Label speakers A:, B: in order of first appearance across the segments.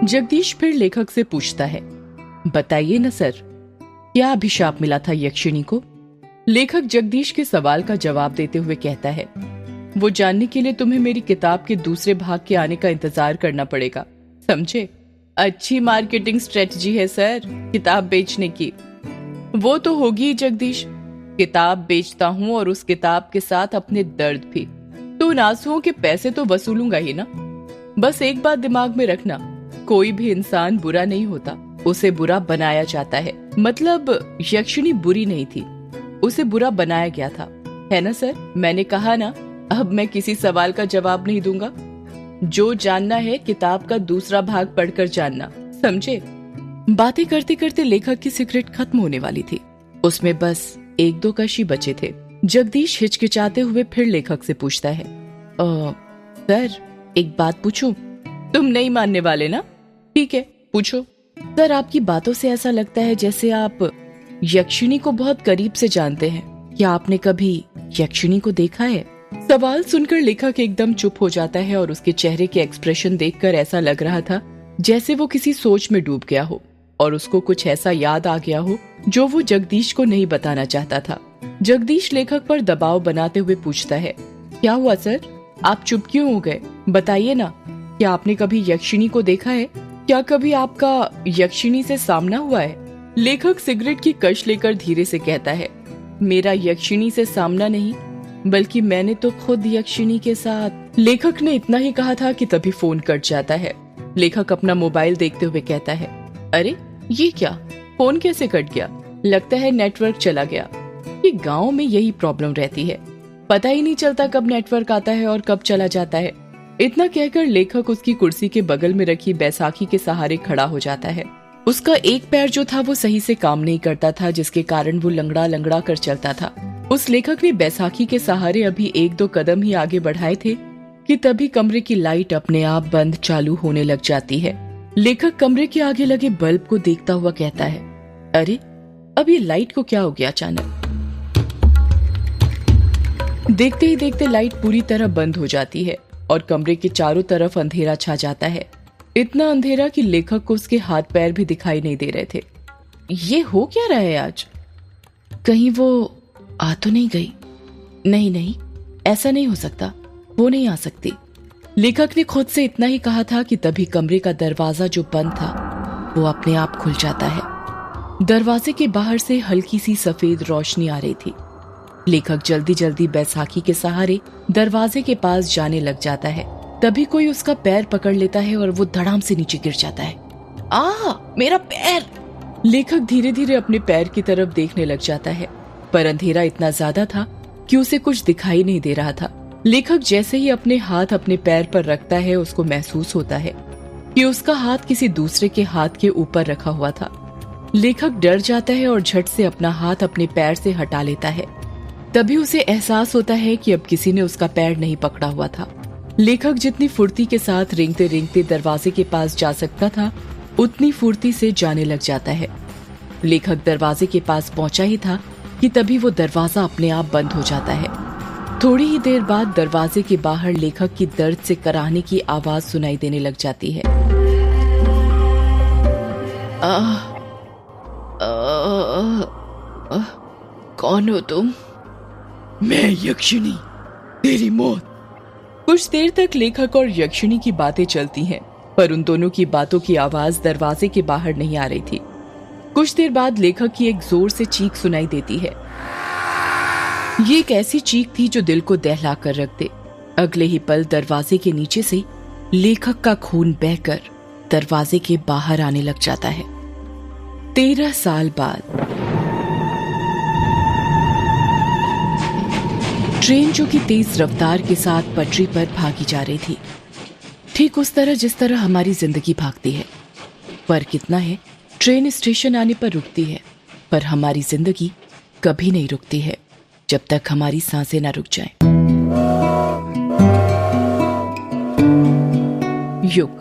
A: जगदीश फिर लेखक से पूछता है, बताइए न सर, क्या अभिशाप मिला था यक्षिणी को? लेखक जगदीश के सवाल का जवाब देते हुए कहता है, वो जानने के लिए तुम्हें मेरी किताब के दूसरे भाग के आने का इंतजार करना पड़ेगा, समझे? अच्छी मार्केटिंग स्ट्रेटजी है सर, किताब बेचने की। वो तो होगी ही जगदीश, किताब बेचता हूँ और उस किताब के साथ अपने दर्द भी, तो उन आंसुओं के पैसे तो वसूलूंगा ही ना। बस एक बात दिमाग में रखना, कोई भी इंसान बुरा नहीं होता, उसे बुरा बनाया जाता है। मतलब यक्षिणी बुरी नहीं थी, उसे बुरा बनाया गया था, है ना सर? मैंने कहा ना, अब मैं किसी सवाल का जवाब नहीं दूंगा। जो जानना है किताब का दूसरा भाग पढ़कर जानना, समझे? बातें करते करते लेखक की सिगरेट खत्म होने वाली थी, उसमें बस 1-2 कश ही बचे थे। जगदीश हिचकिचाते हुए फिर लेखक से पूछता है, सर एक बात पूछूं? तुम नहीं मानने वाले ना? ठीक है, पूछो। सर आपकी बातों से ऐसा लगता है जैसे आप यक्षिणी को बहुत करीब से जानते हैं, क्या आपने कभी यक्षिणी को देखा है? सवाल सुनकर लेखक एकदम चुप हो जाता है और उसके चेहरे के एक्सप्रेशन देखकर ऐसा लग रहा था जैसे वो किसी सोच में डूब गया हो और उसको कुछ ऐसा याद आ गया हो जो वो जगदीश को नहीं बताना चाहता था। जगदीश लेखक पर दबाव बनाते हुए पूछता है, क्या हुआ सर, आप चुप क्यों हो गए? बताइए ना, क्या आपने कभी यक्षिणी को देखा है? क्या कभी आपका यक्षिणी से सामना हुआ है? लेखक सिगरेट की कश लेकर धीरे से कहता है, मेरा यक्षिणी से सामना नहीं, बल्कि मैंने तो खुद यक्षिणी के साथ। लेखक ने इतना ही कहा था कि तभी फोन कट जाता है। लेखक अपना मोबाइल देखते हुए कहता है, अरे ये क्या, फोन कैसे कट गया? लगता है नेटवर्क चला गया। ये गांव में यही प्रॉब्लम रहती है, पता ही नहीं चलता कब नेटवर्क आता है और कब चला जाता है। इतना कहकर लेखक उसकी कुर्सी के बगल में रखी बैसाखी के सहारे खड़ा हो जाता है। उसका एक पैर जो था वो सही से काम नहीं करता था, जिसके कारण वो लंगड़ा लंगड़ा कर चलता था। उस लेखक ने बैसाखी के सहारे अभी 1-2 कदम ही आगे बढ़ाए थे कि तभी कमरे की लाइट अपने आप बंद चालू होने लग जाती है। लेखक कमरे के आगे लगे बल्ब को देखता हुआ कहता है, अरे अब ये लाइट को क्या हो गया अचानक? देखते ही देखते लाइट पूरी तरह बंद हो जाती है और कमरे के चारों तरफ अंधेरा छा जाता है। इतना अंधेरा कि लेखक को उसके हाथ पैर भी दिखाई नहीं दे रहे थे। ये हो क्या रहा है आज? कहीं वो आ तो नहीं गई? नहीं, ऐसा नहीं हो सकता, वो नहीं आ सकती। लेखक ने खुद से इतना ही कहा था कि तभी कमरे का दरवाजा जो बंद था वो अपने आप खुल जाता है। दरवाजे के बाहर से हल्की सी सफेद रोशनी आ रही थी। लेखक जल्दी जल्दी बैसाखी के सहारे दरवाजे के पास जाने लग जाता है। तभी कोई उसका पैर पकड़ लेता है और वो धड़ाम से नीचे गिर जाता है। मेरा पैर! लेखक धीरे धीरे अपने पैर की तरफ देखने लग जाता है, पर अंधेरा इतना ज्यादा था कि उसे कुछ दिखाई नहीं दे रहा था। लेखक जैसे ही अपने हाथ अपने पैर पर रखता है, उसको महसूस होता है कि उसका हाथ किसी दूसरे के हाथ के ऊपर रखा हुआ था। लेखक डर जाता है और झट से अपना हाथ अपने पैर से हटा लेता है। तभी उसे एहसास होता है कि अब किसी ने उसका पैर नहीं पकड़ा हुआ था। लेखक जितनी फुर्ती के साथ रेंगते रेंगते दरवाजे के पास जा सकता था, उतनी फुर्ती से जाने लग जाता है। लेखक दरवाजे के पास पहुंचा ही था कि तभी वो दरवाजा अपने आप बंद हो जाता है। थोड़ी ही देर बाद दरवाजे के बाहर लेखक की दर्द से कराहने की आवाज सुनाई देने लग जाती है। कौन हो तुम? मैं यक्षिणी, तेरी मौत। कुछ देर तक लेखक और यक्षिणी की बातें चलती हैं, पर उन दोनों की बातों की आवाज दरवाजे के बाहर नहीं आ रही थी। कुछ देर बाद लेखक की एक जोर से चीख सुनाई देती है। ये एक ऐसी चीख थी जो दिल को दहला कर रख दे। अगले ही पल दरवाजे के नीचे से लेखक का खून बहकर दरवाजे के बाहर आने लग जाता है। 13 साल बाद ट्रेन जो कि तेज रफ्तार के साथ पटरी पर भागी जा रही थी, ठीक उस तरह जिस तरह हमारी जिंदगी भागती है। फर्क इतना है, ट्रेन स्टेशन आने पर रुकती है, पर हमारी जिंदगी कभी नहीं रुकती है जब तक हमारी सांसें ना रुक जाएं। युग,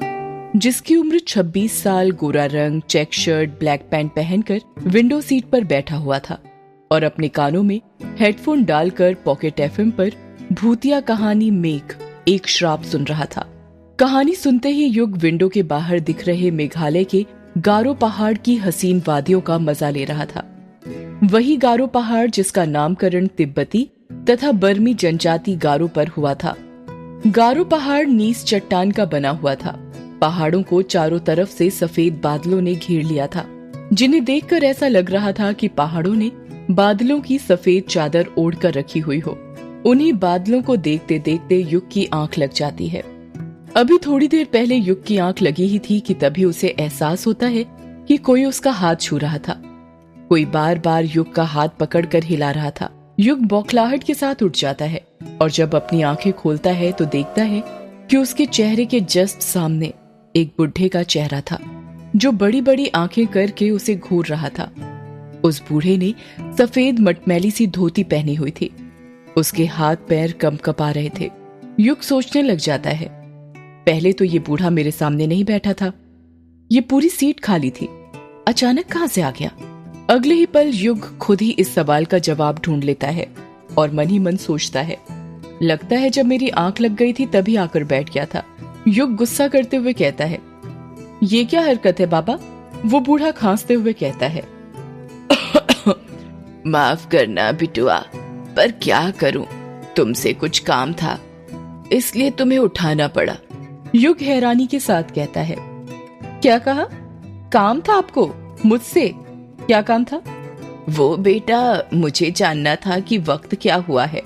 A: जिसकी उम्र 26 साल, गोरा रंग, चेक शर्ट, ब्लैक पैंट पहनकर विंडो सीट पर बैठा हुआ था और अपने कानों में हेडफोन डालकर पॉकेट एफएम पर भूतिया कहानी मेघ एक श्राप सुन रहा था। कहानी सुनते ही युग विंडो के बाहर दिख रहे मेघालय के गारो पहाड़ की हसीन वादियों का मजा ले रहा था। वही गारो पहाड़ जिसका नामकरण तिब्बती तथा बर्मी जनजाति गारो पर हुआ था। गारो पहाड़ नीस चट्टान का बना हुआ था। पहाड़ों को चारों तरफ से सफेद बादलों ने घेर लिया था, जिन्हें देखकर ऐसा लग रहा था कि पहाड़ों ने बादलों की सफेद चादर ओढ़ कर रखी हुई हो। उन्हीं बादलों को देखते देखते युग की आंख लग जाती है। अभी थोड़ी देर पहले युग की आंख लगी ही थी कि तभी उसे एहसास होता है कि कोई उसका हाथ छू रहा था। कोई बार बार युग का हाथ पकड़कर हिला रहा था। युग बौखलाहट के साथ उठ जाता है और जब अपनी आंखें खोलता है तो देखता है कि उसके चेहरे के जस्ट सामने एक बुढ़े का चेहरा था, जो बड़ी बड़ी आंखें करके उसे घूर रहा था। उस बूढ़े ने सफेद मटमैली सी धोती पहनी हुई थी। उसके हाथ पैर कंपकपा रहे थे। युग सोचने लग जाता है, पहले तो ये बूढ़ा मेरे सामने नहीं बैठा था, ये पूरी सीट खाली थी, अचानक कहां से आ गया? अगले ही पल युग खुद ही इस सवाल का जवाब ढूंढ लेता है और मन ही मन सोचता है, लगता है जब मेरी आंख लग गई थी तभी आकर बैठ गया था। युग गुस्सा करते हुए कहता है, ये क्या हरकत है बाबा? वो बूढ़ा खांसते हुए कहता है, माफ करना बिटुआ, पर क्या करूं, तुमसे कुछ काम था इसलिए तुम्हें उठाना पड़ा। युग हैरानी के साथ कहता है, क्या कहा? काम था आपको मुझसे? क्या काम था? वो बेटा, मुझे जानना था कि वक्त क्या हुआ है।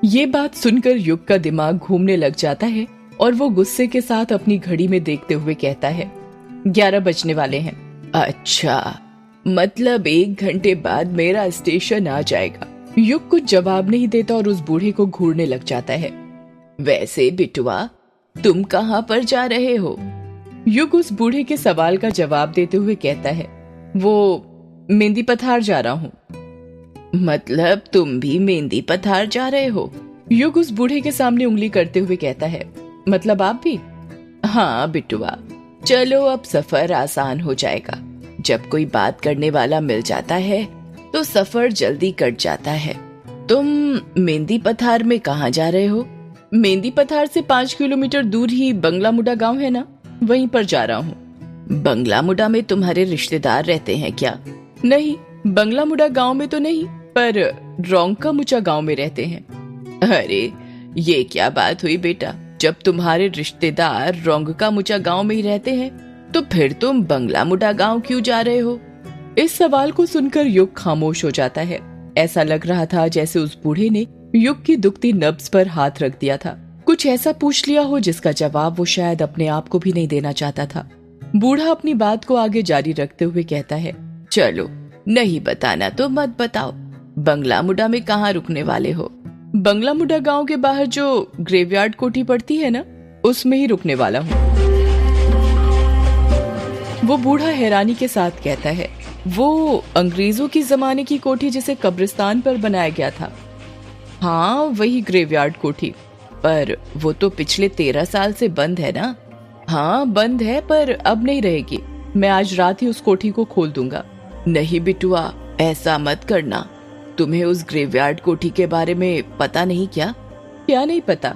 A: ये बात सुनकर युग का दिमाग घूमने लग जाता है और वो गुस्से के साथ अपनी घड़ी में देखते हुए कहता है, 11 बजने वाले हैं। अच्छा, मतलब 1 घंटे बाद मेरा स्टेशन आ जाएगा। युग कुछ जवाब नहीं देता और उस बूढ़े को घूरने लग जाता है। वैसे बिटुआ, तुम कहाँ पर जा रहे हो? युग उस बूढ़े के सवाल का जवाब देते हुए कहता है, वो मेहंदी पथार जा रहा हूँ। मतलब तुम भी मेहंदी पथार जा रहे हो? युग उस बूढ़े के सामने उंगली करते हुए कहता है, मतलब आप भी? हाँ बिटुआ, चलो अब सफर आसान हो जाएगा। जब कोई बात करने वाला मिल जाता है तो सफर जल्दी कट जाता है। तुम मेहंदी पथार में कहाँ जा रहे हो? मेहंदी पथार से 5 किलोमीटर दूर ही बंगला मुडा गांव है ना, वहीं पर जा रहा हूँ। बंगला मुडा में तुम्हारे रिश्तेदार रहते हैं क्या? नहीं, बंगला मुडा गांव में तो नहीं, पर रोंका मुचा गांव में रहते हैं। अरे ये क्या बात हुई बेटा, जब तुम्हारे रिश्तेदार रोंका मुचा गांव में ही रहते हैं तो फिर तुम बंगला मुडा गांव क्यों जा रहे हो? इस सवाल को सुनकर युग खामोश हो जाता है। ऐसा लग रहा था जैसे उस बूढ़े ने युग की दुखती नब्ज पर हाथ रख दिया था, कुछ ऐसा पूछ लिया हो जिसका जवाब वो शायद अपने आप को भी नहीं देना चाहता था। बूढ़ा अपनी बात को आगे जारी रखते हुए कहता है, चलो नहीं बताना तो मत बताओ, बंगला मुडा में कहाँ रुकने वाले हो? बंगला मुडा गांव के बाहर जो ग्रेवयार्ड कोठी पड़ती है ना, उसमें ही रुकने वाला हूँ। वो बूढ़ा हैरानी के साथ कहता है, वो अंग्रेजों की जमाने की कोठी जिसे कब्रिस्तान पर बनाया गया था? हाँ, वही ग्रेवयार्ड कोठी, पर वो तो पिछले 13 साल से बंद है ना? हाँ बंद है, पर अब नहीं रहेगी। मैं आज रात ही उस कोठी को खोल दूंगा। नहीं बिटुआ, ऐसा मत करना। तुम्हें उस ग्रेवयार्ड कोठी के बारे में पता नहीं क्या? क्या नहीं पता?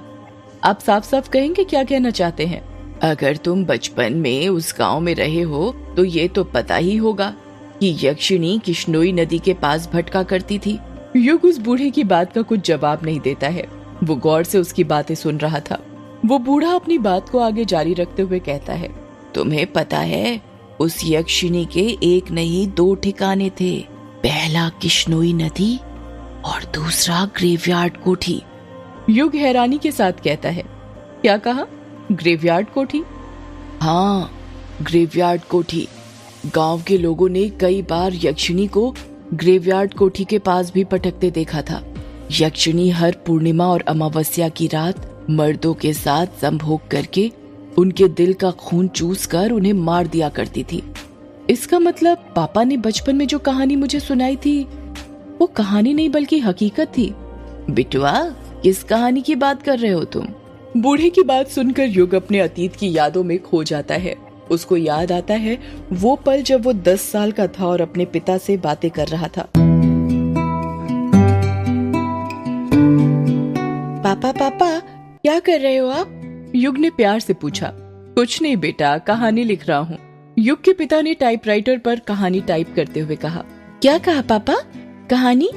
A: आप साफ साफ कहेंगे क्या कहना चाहते हैं? अगर तुम बचपन में उस गांव में रहे हो तो ये तो पता ही होगा कि यक्षिणी किश्नोई नदी के पास भटका करती थी। युग उस बूढ़े की बात का कुछ जवाब नहीं देता है। वो गौर से उसकी बातें सुन रहा था। वो बूढ़ा अपनी बात को आगे जारी रखते हुए कहता है, तुम्हें पता है उस यक्षिणी के एक नहीं 2 ठिकाने थे। पहला किश्नोई नदी और दूसरा ग्रेवयार्ड कोठी। युग हैरानी के साथ कहता है, क्या कहा? ग्रेवयार्ड कोठी? हाँ, ग्रेवयार्ड कोठी। गांव के लोगों ने कई बार यक्षिणी को ग्रेवयार्ड कोठी के पास भी भटकते देखा था। यक्षिणी हर पूर्णिमा और अमावस्या की रात मर्दों के साथ संभोग करके उनके दिल का खून चूस कर उन्हें मार दिया करती थी। इसका मतलब पापा ने बचपन में जो कहानी मुझे सुनाई थी वो कहानी नहीं बल्कि हकीकत थी। बिटुआ, किस कहानी की बात कर रहे हो तुम? बूढ़े की बात सुनकर युग अपने अतीत की यादों में खो जाता है। उसको याद आता है वो पल जब वो 10 साल का था और अपने पिता से बातें कर रहा था। पापा पापा, क्या कर रहे हो आप? युग ने प्यार से पूछा। कुछ नहीं बेटा, कहानी लिख रहा हूँ। युग के पिता ने टाइपराइटर पर कहानी टाइप करते हुए कहा। क्या कहा पापा? कहानी?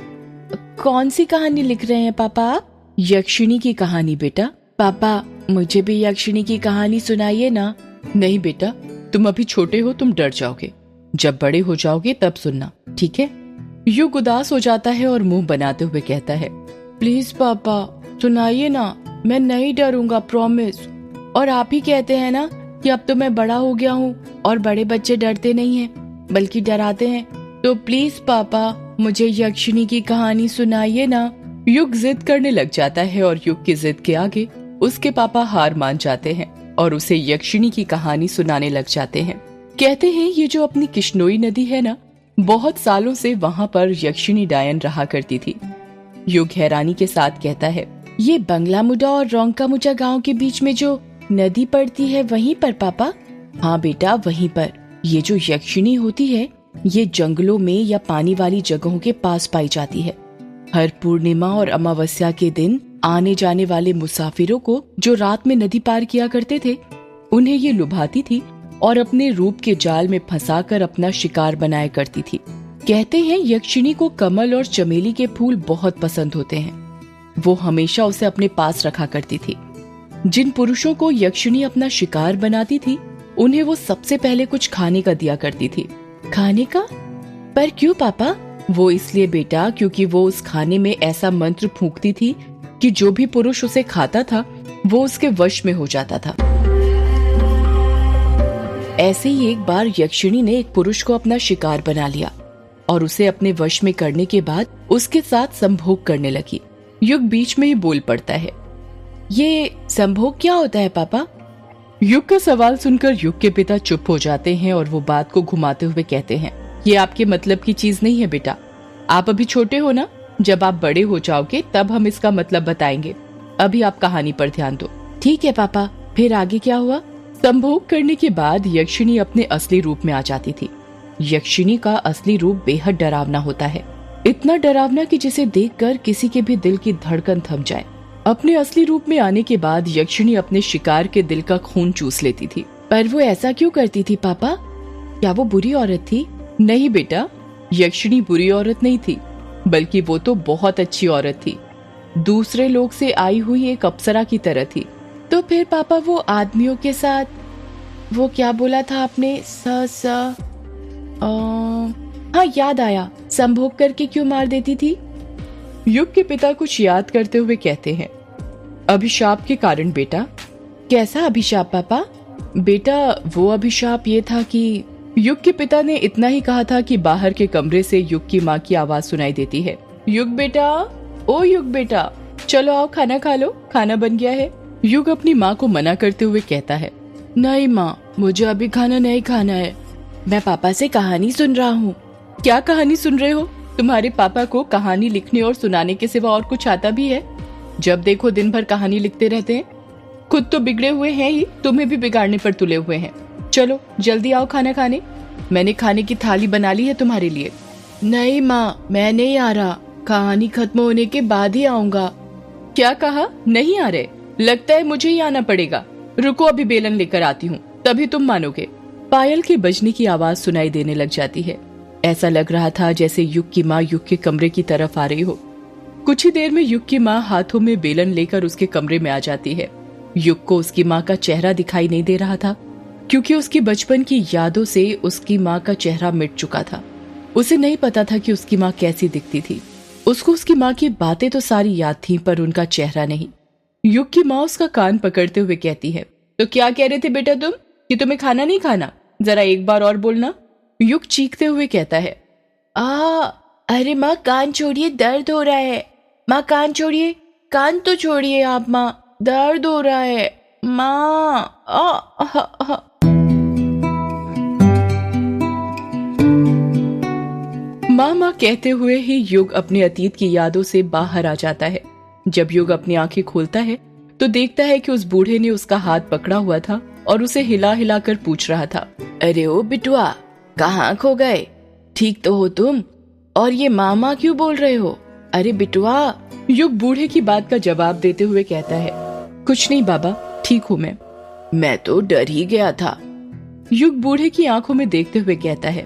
A: कौन सी कहानी लिख रहे हैं पापा आप? यक्षिणी की कहानी बेटा। पापा मुझे भी यक्षिणी की कहानी सुनाइए ना। नहीं बेटा, तुम अभी छोटे हो, तुम डर जाओगे। जब बड़े हो जाओगे तब सुनना, ठीक है? युग उदास हो जाता है और मुंह बनाते हुए कहता है, प्लीज पापा सुनाइए ना, मैं नहीं डरूंगा, प्रॉमिस। और आप ही कहते हैं ना कि अब तो मैं बड़ा हो गया हूँ और बड़े बच्चे डरते नहीं हैं बल्कि डराते हैं, तो प्लीज पापा मुझे यक्षिणी की कहानी सुनाइए ना। युग जिद करने लग जाता है और युग की जिद के आगे उसके पापा हार मान जाते हैं और उसे यक्षिणी की कहानी सुनाने लग जाते हैं। कहते हैं ये जो अपनी किश्नोई नदी है ना, बहुत सालों से वहाँ पर यक्षिणी डायन रहा करती थी। युग हैरानी के साथ कहता है, ये बंगला मुडा और रोंका मुडा गाँव के बीच में जो नदी पड़ती है वहीं पर पापा? हाँ बेटा वहीं पर। ये जो यक्षिणी होती है ये जंगलों में या पानी वाली जगहों के पास पाई जाती है। हर पूर्णिमा और अमावस्या के दिन आने जाने वाले मुसाफिरों को जो रात में नदी पार किया करते थे, उन्हें ये लुभाती थी और अपने रूप के जाल में फंसाकर अपना शिकार बनाया करती थी। कहते हैं यक्षिणी को कमल और चमेली के फूल बहुत पसंद होते हैं। वो हमेशा उसे अपने पास रखा करती थी। जिन पुरुषों को यक्षिणी अपना शिकार बनाती थी, उन्हें वो सबसे पहले कुछ खाने का दिया करती थी। खाने का? पर क्यों पापा? वो इसलिए बेटा क्योंकि वो उस खाने में ऐसा मंत्र फूंकती थी कि जो भी पुरुष उसे खाता था वो उसके वश में हो जाता था। ऐसे ही एक बार यक्षिणी ने एक पुरुष को अपना शिकार बना लिया और उसे अपने वश में करने के बाद उसके साथ संभोग करने लगी। युग बीच में ही बोल पड़ता है, ये संभोग क्या होता है पापा? युग का सवाल सुनकर युग के पिता चुप हो जाते हैं और वो बात को घुमाते हुए कहते हैं, ये आपके मतलब की चीज नहीं है बेटा। आप अभी छोटे हो ना, जब आप बड़े हो जाओगे तब हम इसका मतलब बताएंगे। अभी आप कहानी पर ध्यान दो। ठीक है पापा, फिर आगे क्या हुआ? संभोग करने के बाद यक्षिणी अपने असली रूप में आ जाती थी। यक्षिणी का असली रूप बेहद डरावना होता है, इतना डरावना कि जिसे देखकर किसी के भी दिल की धड़कन थम जाए। अपने असली रूप में आने के बाद यक्षिणी अपने शिकार के दिल का खून चूस लेती थी। पर वो ऐसा क्यों करती थी पापा? क्या वो बुरी औरत थी? नहीं बेटा, यक्षिणी बुरी औरत नहीं थी, बल्कि वो तो बहुत अच्छी औरत थी। दूसरे लोग से आई हुई एक अप्सरा की तरह थी। तो फिर पापा वो आदमियों के साथ, वो क्या बोला था आपने? हाँ याद आया, संभोग करके क्यों मार देती थी? युग के पिता कुछ याद करते हुए कहते हैं, अभिशाप के कारण बेटा। कैसा अभिशाप पापा? बेटा वो अभिशाप ये था कि युग के पिता ने इतना ही कहा था कि बाहर के कमरे से युग की माँ की आवाज सुनाई देती है, युग बेटा, ओ युग बेटा, चलो आओ खाना खा लो, खाना बन गया है। युग अपनी माँ को मना करते हुए कहता है, नहीं माँ, मुझे अभी खाना नहीं खाना है, मैं पापा से कहानी सुन रहा हूँ। क्या कहानी सुन रहे हो? तुम्हारे पापा को कहानी लिखने और सुनाने के सिवा और कुछ आता भी है? जब देखो दिन भर कहानी लिखते रहते हैं। खुद तो बिगड़े हुए हैं ही, तुम्हें भी बिगाड़ने पर तुले हुए हैं। चलो जल्दी आओ खाना खाने, मैंने खाने की थाली बना ली है तुम्हारे लिए। नहीं माँ, मैं नहीं आ रहा, कहानी खत्म होने के बाद ही आऊंगा। क्या कहा? नहीं आ रहे? लगता है मुझे ही आना पड़ेगा। रुको, अभी बेलन लेकर आती हूँ, तभी तुम मानोगे। पायल के बजने की आवाज सुनाई देने लग जाती है। ऐसा लग रहा था जैसे युग की माँ युग के कमरे की तरफ आ रही हो। कुछ ही देर में युग की माँ हाथों में बेलन लेकर उसके कमरे में आ जाती है। युग को उसकी माँ का चेहरा दिखाई नहीं दे रहा था, क्योंकि उसकी बचपन की यादों से उसकी माँ का चेहरा मिट चुका था। उसे नहीं पता था कि उसकी माँ कैसी दिखती थी। उसको उसकी माँ की बातें तो सारी याद थीं, पर उनका चेहरा नहीं। युग की माँ उसका कान पकड़ते हुए कहती है, तो क्या कह रहे थे बेटा तुम, कि तुम्हें खाना नहीं खाना? जरा एक बार और बोलना। युग चीखते हुए कहता है, अरे माँ कान छोड़िए, दर्द हो रहा है। माँ कान छोड़िए, कान तो छोड़िए आप माँ, दर्द हो रहा है माँ। माँ कहते हुए ही युग अपने अतीत की यादों से बाहर आ जाता है। जब युग अपनी आंखें खोलता है तो देखता है कि उस बूढ़े ने उसका हाथ पकड़ा हुआ था और उसे हिला हिला कर पूछ रहा था, अरे ओ बिटुआ, कहाँ खो गए? ठीक तो हो तुम? और ये मामा क्यों बोल रहे हो? अरे बिटुआ। युग बूढ़े की बात का जवाब देते हुए कहता है, कुछ नहीं बाबा, ठीक हूँ मैं। मैं तो डर ही गया था। युग बूढ़े की आंखों में देखते हुए कहता है,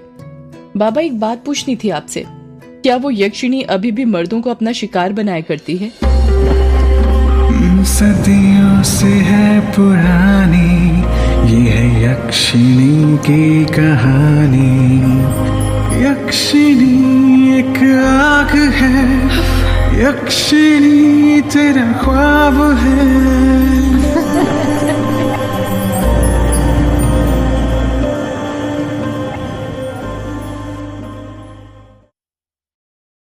A: बाबा एक बात पूछनी थी आपसे, क्या वो यक्षिणी अभी भी मर्दों को अपना शिकार बनाया करती है?
B: सदियों से है पुरानी ये है यक्षिणी की कहानी। यक्षिणी एक आग है, यक्षिणी तेरा ख्वाब है।